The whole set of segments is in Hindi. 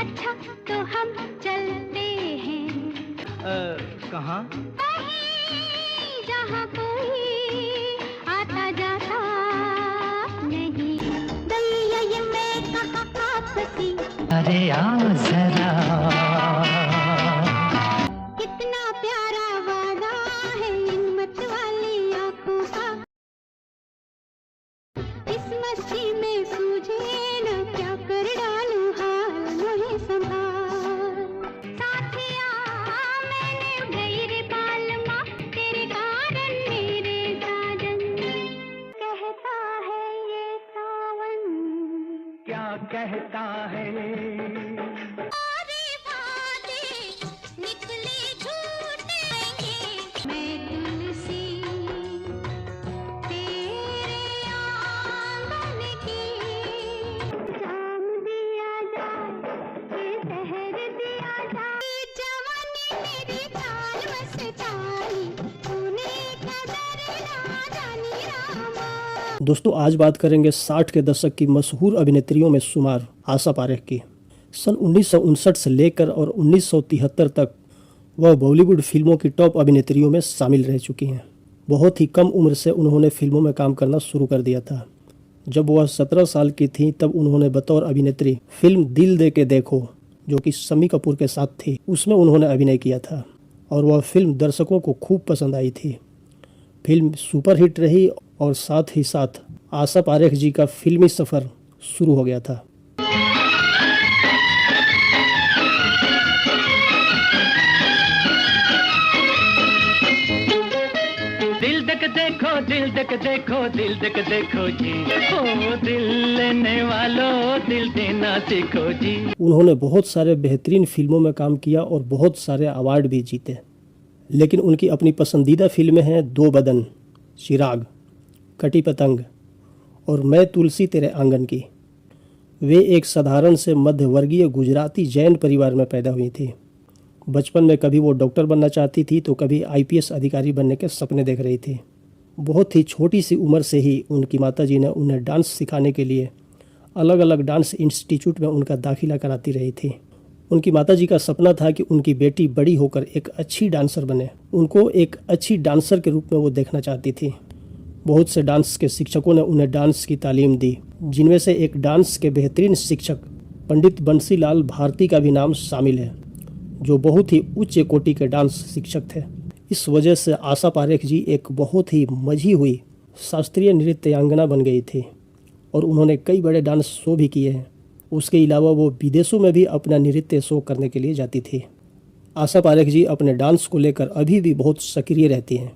अच्छा तो हम चलते हैं कहाँ? वहीं जहाँ कोई आता जाता नहीं। दैया ये मैं कहाँ फंसी, अरे आ जरा। कितना प्यारा वादा है इन मत वाली आँखों का। इस मस्ती में सूझे न क्या कर डालूं हाल मुझे संभाल। साथिया मैंने गई रे पालमा तेरे कारण मेरे साजन। कहता है ये सावन क्या कहता है? सारे वादे निकले झूठेंगे। मैं तुलसी तेरे आंगन की जाम दिया जाए ये शहर दिया जाए। जवानी मेरी चाल बस चाली तूने कदर ना जानी रामा। दोस्तों आज बात करेंगे 60 के दशक की मशहूर अभिनेत्रियों में शुमार आशा पारेख की। सन 1959 से लेकर और 1973 तक वह बॉलीवुड फिल्मों की टॉप अभिनेत्रियों में शामिल रह चुकी हैं। बहुत ही कम उम्र से उन्होंने फिल्मों में काम करना शुरू कर दिया था। जब वह 17 साल की थी तब उन्होंने बतौर अभिनेत्री फिल्म दिल दे के देखो, जो कि शम्मी कपूर के साथ थी, उसमें उन्होंने अभिनय किया था और वह फिल्म दर्शकों को खूब पसंद आई थी। फिल्म सुपरहिट रही और साथ ही साथ आशा पारेख जी का फिल्मी सफ़र शुरू हो गया था। दिल देख देखो, दिल देख देखो, दिल देख देखो जी, ओ दिल लेने वालों दिल देना सीखो जी। उन्होंने बहुत सारे बेहतरीन फिल्मों में काम किया और बहुत सारे अवार्ड भी जीते, लेकिन उनकी अपनी पसंदीदा फिल्में हैं दो बदन, चिराग, कटी पतंग और मैं तुलसी तेरे आंगन की। वे एक साधारण से मध्यवर्गीय गुजराती जैन परिवार में पैदा हुई थी। बचपन में कभी वो डॉक्टर बनना चाहती थी तो कभी आईपीएस अधिकारी बनने के सपने देख रही थी। बहुत ही छोटी सी उम्र से ही उनकी माताजी ने उन्हें डांस सिखाने के लिए अलग अलग डांस इंस्टीट्यूट में उनका दाखिला कराती रही थी। उनकी माताजी का सपना था कि उनकी बेटी बड़ी होकर एक अच्छी डांसर बने। उनको एक अच्छी डांसर के रूप में वो देखना चाहती थी। बहुत से डांस के शिक्षकों ने उन्हें डांस की तालीम दी, जिनमें से एक डांस के बेहतरीन शिक्षक पंडित बंसीलाल भारती का भी नाम शामिल है, जो बहुत ही उच्च कोटि के डांस शिक्षक थे। इस वजह से आशा पारेख जी एक बहुत ही मजी हुई शास्त्रीय नृत्यांगना बन गई थी और उन्होंने कई बड़े डांस शो भी किए हैं। उसके अलावा वो विदेशों में भी अपना नृत्य शो करने के लिए जाती थी। आशा पारेख जी अपने डांस को लेकर अभी भी बहुत सक्रिय रहती हैं।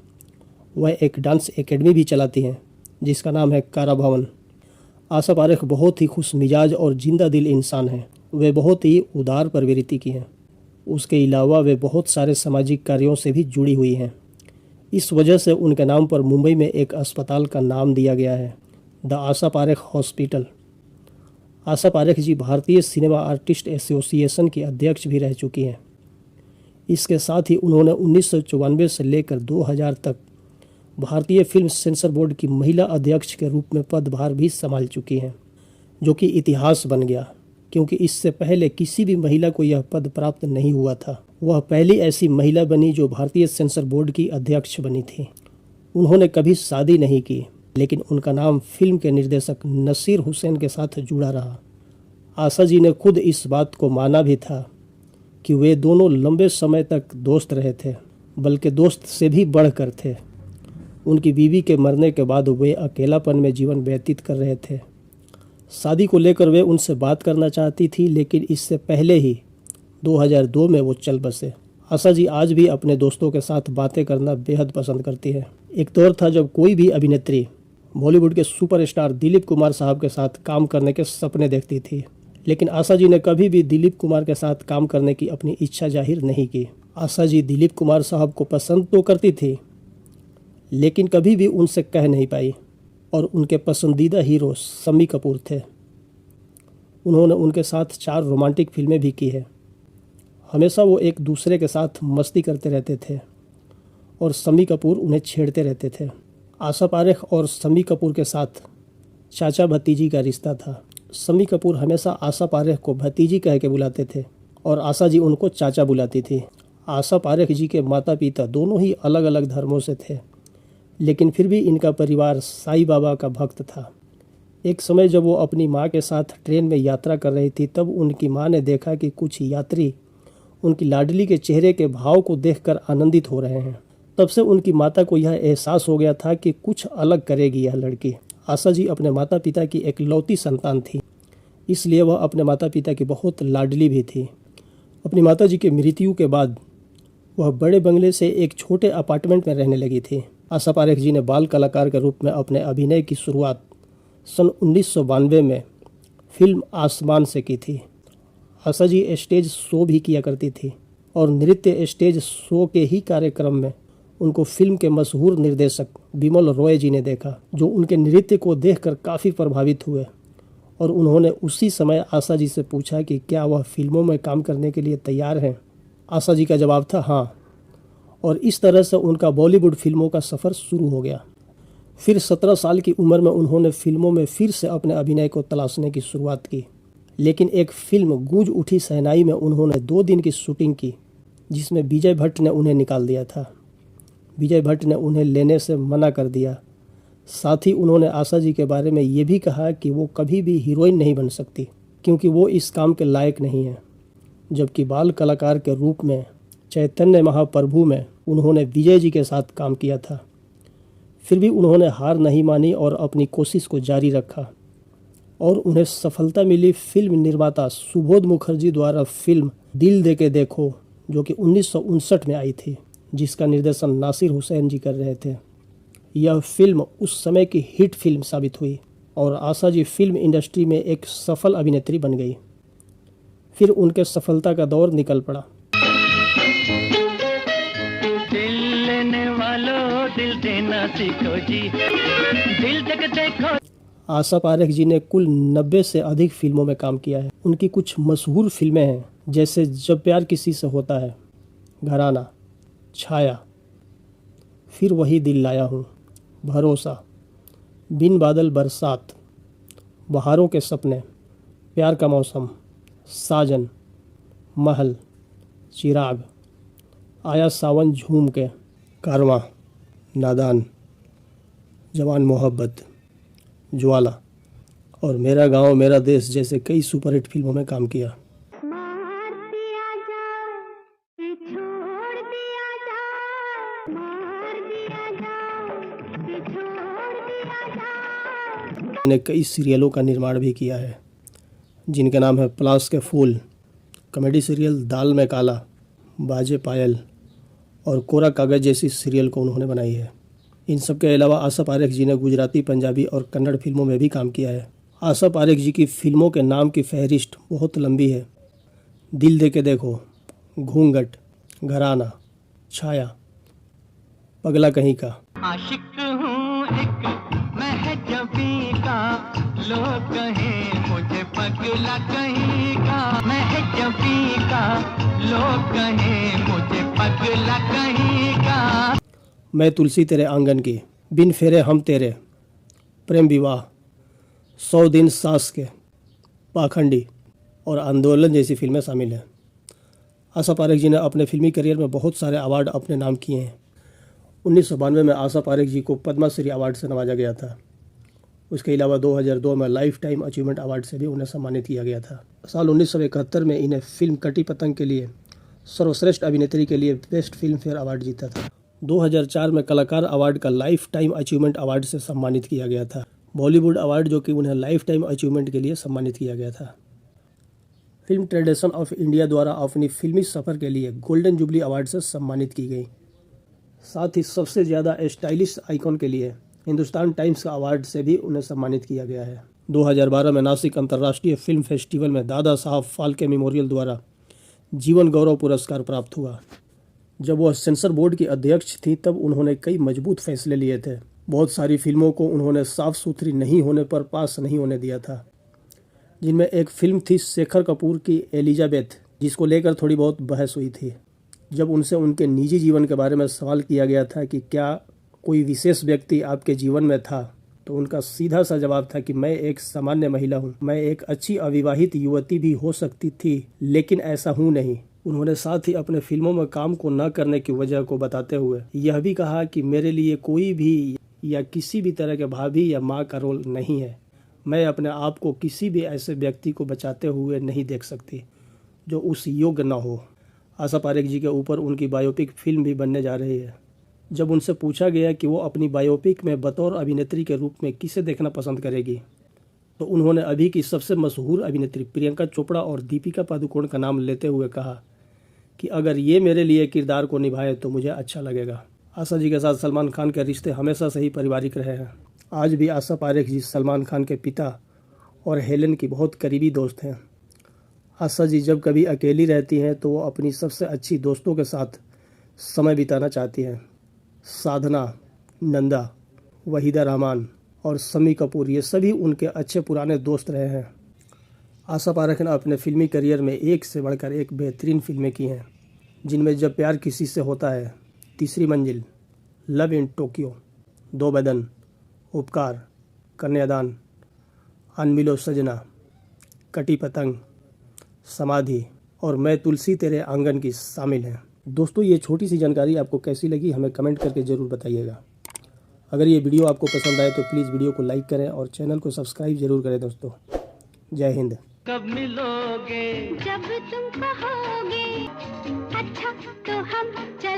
वह एक डांस एकेडमी भी चलाती हैं जिसका नाम है कारा भवन। आशा पारेख बहुत ही खुश मिजाज और जिंदा दिल इंसान हैं। वे बहुत ही उदार प्रवृत्ति की हैं। उसके अलावा वे बहुत सारे सामाजिक कार्यों से भी जुड़ी हुई हैं। इस वजह से उनके नाम पर मुंबई में एक अस्पताल का नाम दिया गया है, द आशा पारेख हॉस्पिटल। आशा पारेख जी भारतीय सिनेमा आर्टिस्ट एसोसिएशन की अध्यक्ष भी रह चुकी हैं। इसके साथ ही उन्होंने 1994 से लेकर 2000 तक भारतीय फिल्म सेंसर बोर्ड की महिला अध्यक्ष के रूप में पदभार भी संभाल चुकी हैं, जो कि इतिहास बन गया, क्योंकि इससे पहले किसी भी महिला को यह पद प्राप्त नहीं हुआ था। वह पहली ऐसी महिला बनी जो भारतीय सेंसर बोर्ड की अध्यक्ष बनी थी। उन्होंने कभी शादी नहीं की, लेकिन उनका नाम फिल्म के निर्देशक नसीर हुसैन के साथ जुड़ा रहा। आशा जी ने खुद इस बात को माना भी था कि वे दोनों लंबे समय तक दोस्त रहे थे, बल्कि दोस्त से भी बढ़कर थे। उनकी बीवी के मरने के बाद वे अकेलापन में जीवन व्यतीत कर रहे थे। शादी को लेकर वे उनसे बात करना चाहती थी, लेकिन इससे पहले ही 2002 में वो चल बसे। आशा जी आज भी अपने दोस्तों के साथ बातें करना बेहद पसंद करती है। एक दौर था जब कोई भी अभिनेत्री बॉलीवुड के सुपरस्टार दिलीप कुमार साहब के साथ काम करने के सपने देखती थी, लेकिन आशा जी ने कभी भी दिलीप कुमार के साथ काम करने की अपनी इच्छा जाहिर नहीं की। आशा जी दिलीप कुमार साहब को पसंद तो करती थी, लेकिन कभी भी उनसे कह नहीं पाई, और उनके पसंदीदा हीरो शम्मी कपूर थे। उन्होंने उनके साथ 4 रोमांटिक फिल्में भी की है। हमेशा वो एक दूसरे के साथ मस्ती करते रहते थे और शम्मी कपूर उन्हें छेड़ते रहते थे। आशा पारेख और शम्मी कपूर के साथ चाचा भतीजी का रिश्ता था। शम्मी कपूर हमेशा आशा पारेख को भतीजी कह के बुलाते थे और आशा जी उनको चाचा बुलाती थी। आशा पारेख जी के माता पिता दोनों ही अलग अलग धर्मों से थे, लेकिन फिर भी इनका परिवार साईं बाबा का भक्त था। एक समय जब वो अपनी माँ के साथ ट्रेन में यात्रा कर रही थी, तब उनकी माँ ने देखा कि कुछ यात्री उनकी लाडली के चेहरे के भाव को देखकर आनंदित हो रहे हैं। तब से उनकी माता को यह एहसास हो गया था कि कुछ अलग करेगी यह लड़की। आशा जी अपने माता पिता की एकलौती संतान थी, इसलिए वह अपने माता पिता की बहुत लाडली भी थी। अपनी माता जी की मृत्यु के बाद वह बड़े बंगले से एक छोटे अपार्टमेंट में रहने लगी थी। आशा पारेख जी ने बाल कलाकार के रूप में अपने अभिनय की शुरुआत सन 1992 में फिल्म आसमान से की थी। आशा जी स्टेज शो भी किया करती थी और नृत्य स्टेज शो के ही कार्यक्रम में उनको फिल्म के मशहूर निर्देशक बिमल रॉय जी ने देखा, जो उनके नृत्य को देखकर काफ़ी प्रभावित हुए और उन्होंने उसी समय आशा जी से पूछा कि क्या वह फिल्मों में काम करने के लिए तैयार हैं। आशा जी का जवाब था हाँ, और इस तरह से उनका बॉलीवुड फिल्मों का सफ़र शुरू हो गया। फिर 17 साल की उम्र में उन्होंने फिल्मों में फिर से अपने अभिनय को तलाशने की शुरुआत की, लेकिन एक फिल्म गूंज उठी शहनाई में उन्होंने 2 दिन की शूटिंग की, जिसमें विजय भट्ट ने उन्हें निकाल दिया था। विजय भट्ट ने उन्हें लेने से मना कर दिया। साथ ही उन्होंने आशा जी के बारे में ये भी कहा कि वो कभी भी हीरोइन नहीं बन सकती, क्योंकि वो इस काम के लायक नहीं है। जबकि बाल कलाकार के रूप में चैतन्य महाप्रभु में उन्होंने विजय जी के साथ काम किया था। फिर भी उन्होंने हार नहीं मानी और अपनी कोशिश को जारी रखा और उन्हें सफलता मिली। फिल्म निर्माता सुबोध मुखर्जी द्वारा फिल्म दिल दे के देखो, जो कि 1959 में आई थी, जिसका निर्देशन नासिर हुसैन जी कर रहे थे। यह फिल्म उस समय की हिट फिल्म साबित हुई और आशा जी फिल्म इंडस्ट्री में एक सफल अभिनेत्री बन गई। फिर उनके सफलता का दौर निकल पड़ा। दिल लेने वालों दिल देना सीखो जी, दिल तक देखो। आशा पारेख जी ने कुल 90 से अधिक फिल्मों में काम किया है। उनकी कुछ मशहूर फिल्में हैं, जैसे जब प्यार किसी से होता है, घराना, छाया, फिर वही दिल लाया हूँ, भरोसा, बिन बादल बरसात, बहारों के सपने, प्यार का मौसम, साजन, महल, चिराग, आया सावन झूम के, कारवां, नादान, जवान मोहब्बत, ज्वाला और मेरा गांव मेरा देश जैसे कई सुपरहिट फिल्मों में काम किया। मार दिया जा कि छोड़ दिया जा, मार दिया जा कि छोड़ दिया जा। ने कई सीरियलों का निर्माण भी किया है, जिनके नाम है पलाश के फूल, कॉमेडी सीरियल दाल में काला, बाजे पायल और कोरा कागज जैसी सीरियल को उन्होंने बनाई है। इन सब के अलावा आशा पारेख जी ने गुजराती, पंजाबी और कन्नड़ फिल्मों में भी काम किया है। आशा पारेख जी की फिल्मों के नाम की फहरिस्त बहुत लंबी है। दिल दे के देखो, घूंघट, घराना, छाया, पगला कहीं का। आशिक हूँ एक महजबी का, लोग कहें मुझे पगला कहीं का। महजबी का, लोग कहें मुझे पगला कहीं का। मैं तुलसी तेरे आंगन की, बिन फेरे हम तेरे, प्रेम विवाह, 100 दिन सास के, पाखंडी और आंदोलन जैसी फिल्में शामिल हैं। आशा पारेख जी ने अपने फिल्मी करियर में बहुत सारे अवार्ड अपने नाम किए हैं। 1992 में आशा पारेख जी को पद्मश्री अवार्ड से नवाजा गया था। उसके अलावा 2002 में लाइफ टाइम अचीवमेंट अवार्ड से भी उन्हें सम्मानित किया गया था। साल 1971 में इन्हें फिल्म कटी पतंग के लिए सर्वश्रेष्ठ अभिनेत्री के लिए बेस्ट फिल्म फेयर अवार्ड जीता था। 2004 में कलाकार अवार्ड का लाइफ टाइम अचीवमेंट अवार्ड से सम्मानित किया गया था। बॉलीवुड अवार्ड जो कि उन्हें लाइफ टाइम अचीवमेंट के लिए सम्मानित किया गया था। फिल्म ट्रेडिशन ऑफ इंडिया द्वारा अपनी फिल्मी सफ़र के लिए गोल्डन जुबली अवार्ड से सम्मानित की गई। साथ ही सबसे ज़्यादा स्टाइलिश आइकॉन के लिए हिंदुस्तान टाइम्स का अवार्ड से भी उन्हें सम्मानित किया गया है। 2012 में नासिक अंतर्राष्ट्रीय फिल्म फेस्टिवल में दादा साहब फाल्के मेमोरियल द्वारा जीवन गौरव पुरस्कार प्राप्त हुआ। जब वह सेंसर बोर्ड की अध्यक्ष थी तब उन्होंने कई मजबूत फैसले लिए थे। बहुत सारी फिल्मों को उन्होंने साफ सुथरी नहीं होने पर पास नहीं होने दिया था, जिनमें एक फिल्म थी शेखर कपूर की एलिजाबेथ, जिसको लेकर थोड़ी बहुत बहस हुई थी। जब उनसे उनके निजी जीवन के बारे में सवाल किया गया था कि क्या कोई विशेष व्यक्ति आपके जीवन में था तो उनका सीधा सा जवाब था कि मैं एक सामान्य महिला हूँ, मैं एक अच्छी अविवाहित युवती भी हो सकती थी, लेकिन ऐसा हूँ नहीं। उन्होंने साथ ही अपने फिल्मों में काम को न करने की वजह को बताते हुए यह भी कहा कि मेरे लिए कोई भी या किसी भी तरह के भाभी या माँ का रोल नहीं है। मैं अपने आप को किसी भी ऐसे व्यक्ति को बचाते हुए नहीं देख सकती जो उस योग्य न हो। आशा पारेख जी के ऊपर उनकी बायोपिक फिल्म भी बनने जा रही है। जब उनसे पूछा गया कि वो अपनी बायोपिक में बतौर अभिनेत्री के रूप में किसे देखना पसंद करेगी, तो उन्होंने अभी की सबसे मशहूर अभिनेत्री प्रियंका चोपड़ा और दीपिका पादुकोण का नाम लेते हुए कहा कि अगर ये मेरे लिए किरदार को निभाए तो मुझे अच्छा लगेगा। आशा जी के साथ सलमान खान के रिश्ते हमेशा से ही पारिवारिक रहे हैं। आज भी आशा पारेख जी सलमान खान के पिता और हेलेन की बहुत करीबी दोस्त हैं। आशा जी जब कभी अकेली रहती हैं तो वो अपनी सबसे अच्छी दोस्तों के साथ समय बिताना चाहती हैं। साधना, नंदा, वहीदा रहमान और शम्मी कपूर ये सभी उनके अच्छे पुराने दोस्त रहे हैं। आशा पारेख ने अपने फिल्मी करियर में एक से बढ़कर एक बेहतरीन फिल्में की हैं, जिनमें जब प्यार किसी से होता है, तीसरी मंजिल, लव इन टोक्यो, दो बदन, उपकार, कन्यादान, अनमिलो सजना, कटी पतंग, समाधि और मैं तुलसी तेरे आंगन की शामिल हैं। दोस्तों, ये छोटी सी जानकारी आपको कैसी लगी हमें कमेंट करके ज़रूर बताइएगा। अगर ये वीडियो आपको पसंद आए तो प्लीज़ वीडियो को लाइक करें और चैनल को सब्सक्राइब जरूर करें। दोस्तों, जय हिंद। कब मिलोगे? जब तुम कहोगे अच्छा तो हम चल